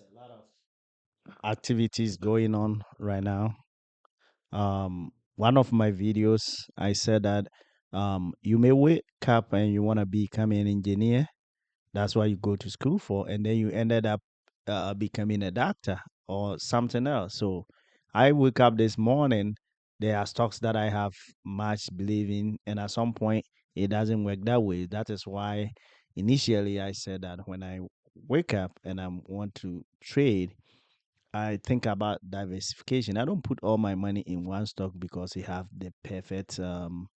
a lot of activities going on right now. One of my videos, I said that you may wake up and you want to become an engineer. That's what you go to school for, and then you ended up becoming a doctor or something else. So I wake up this morning. There are stocks that I have much believe in, and at some point it doesn't work that way. That is why initially I said that when I wake up and I want to trade, I think about diversification. I don't put all my money in one stock because it have the perfect um,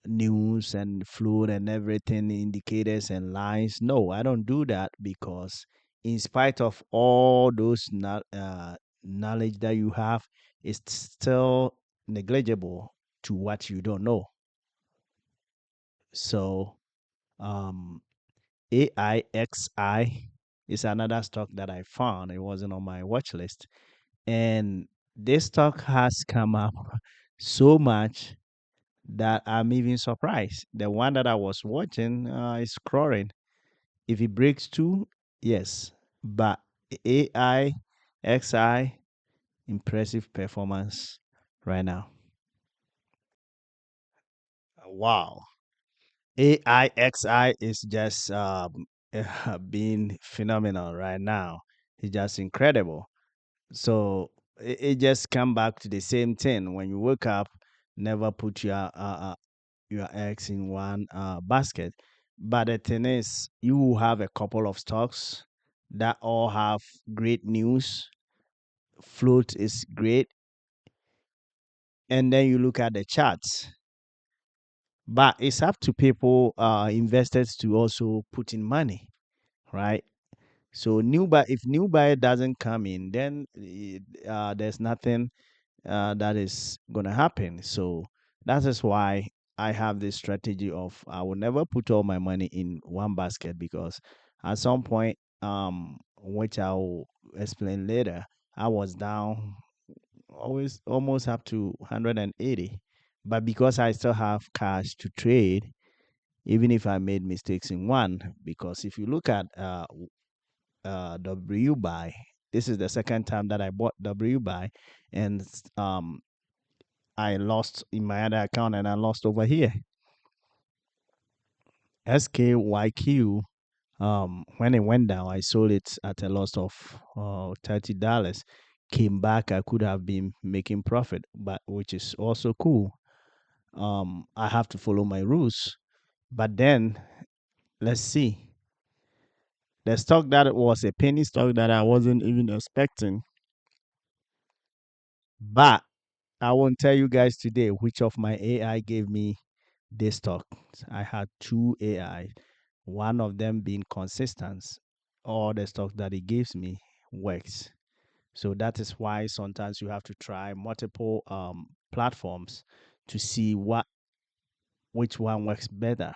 news and fluid and everything, indicators and lines. No, I don't do that because in spite of all those knowledge that you have, it's still negligible to what you don't know. So um, AIXI is another stock that I found. It wasn't on my watch list. And this stock has come up so much that I'm even surprised. The one that I was watching is crawling. If it breaks two, yes. But AIXI, impressive performance right now. Wow. AIXI is just being phenomenal right now. It's just incredible. So it just come back to the same thing. When you wake up, never put your eggs in one basket. But the thing is, you have a couple of stocks that all have great news. Float is great, and then you look at the charts. But it's up to people, investors, to also put in money, right? So if new buyer doesn't come in, then there's nothing that is going to happen. So that is why I have this strategy of I will never put all my money in one basket because at some point, which I'll explain later, I was down always almost up to 180. But because I still have cash to trade, even if I made mistakes in one, because if you look at W buy, this is the second time that I bought W buy, and I lost in my other account and I lost over here. SKYQ, when it went down, I sold it at a loss of $30. Came back, I could have been making profit, but which is also cool. I have to follow my rules. But then let's see. The stock that was a penny stock that I wasn't even expecting. But I won't tell you guys today which of my AI gave me this stock. I had two AI, one of them being consistent. All the stock that it gives me works. So that is why sometimes you have to try multiple platforms to see which one works better.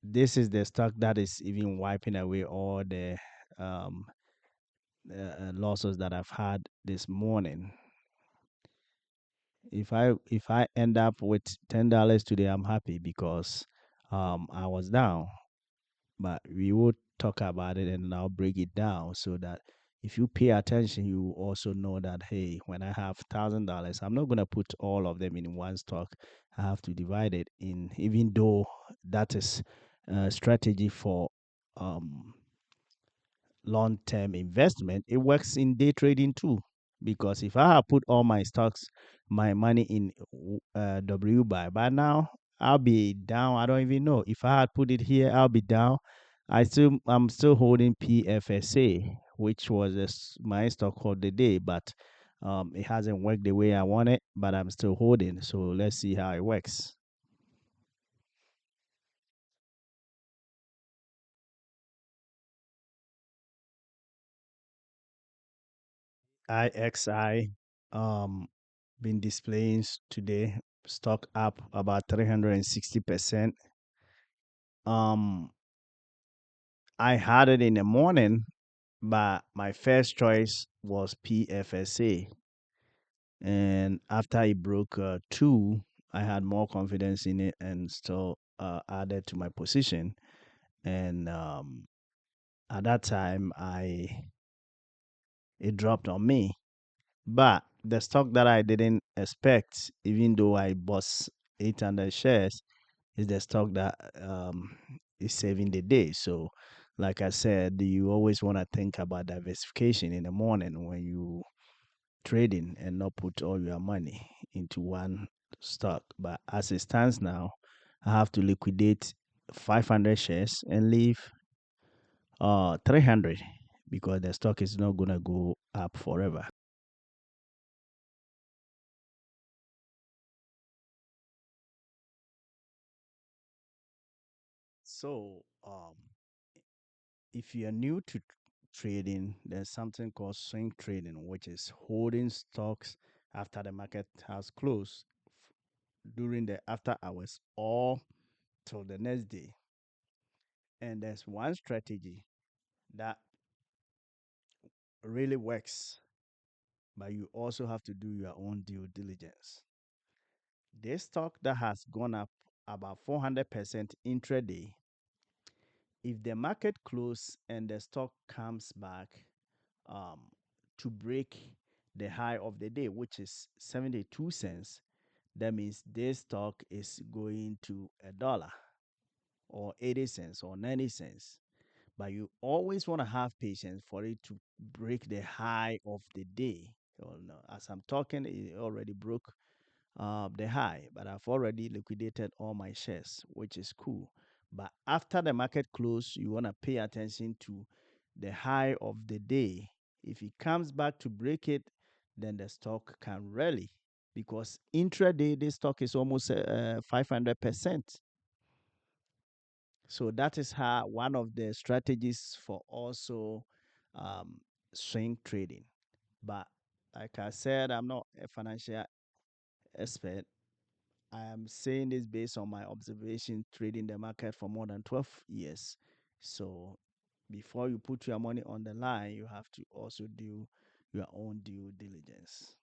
This is the stock that is even wiping away all the um, losses that I've had this morning. If I end up with $10 today, I'm happy because I was down. But we will talk about it and I'll break it down so that if you pay attention, you also know that hey, when I have $1,000, I'm not gonna put all of them in one stock. I have to divide it in, even though that is a strategy for um long-term investment, it works in day trading too. Because if I have put all my stocks, my money in W buy, by now I'll be down. I don't even know. If I had put it here, I'll be down. I'm still holding PFSA, which was my stock for the day, but it hasn't worked the way I want it. But I'm still holding. So let's see how it works. IXI been displaying today, stock up about 360%. Um I had it in the morning, but my first choice was PFSA. And after it broke two, I had more confidence in it and still added to my position. And At that time, I it dropped on me. But the stock that I didn't expect, even though I bought 800 shares, is the stock that is saving the day. So, like I said, you always want to think about diversification in the morning when you trading and not put all your money into one stock. But as it stands now, I have to liquidate 500 shares and leave 300 because the stock is not going to go up forever. So, if you're new to trading, there's something called swing trading, which is holding stocks after the market has closed during the after hours or till the next day. And there's one strategy that really works, but you also have to do your own due diligence. This stock that has gone up about 400% intraday, if the market closes and the stock comes back um, to break the high of the day, which is 72 cents, that means this stock is going to a dollar or 80 cents or 90 cents. But you always want to have patience for it to break the high of the day. Well, no, as I'm talking, it already broke the high, but I've already liquidated all my shares, which is cool. But after the market close, you want to pay attention to the high of the day. If it comes back to break it, then the stock can rally because intraday, this stock is almost 500%. So that is how one of the strategies for also um, swing trading. But like I said, I'm not a financial expert. I am saying this based on my observation trading the market for more than 12 years. So before you put your money on the line, you have to also do your own due diligence.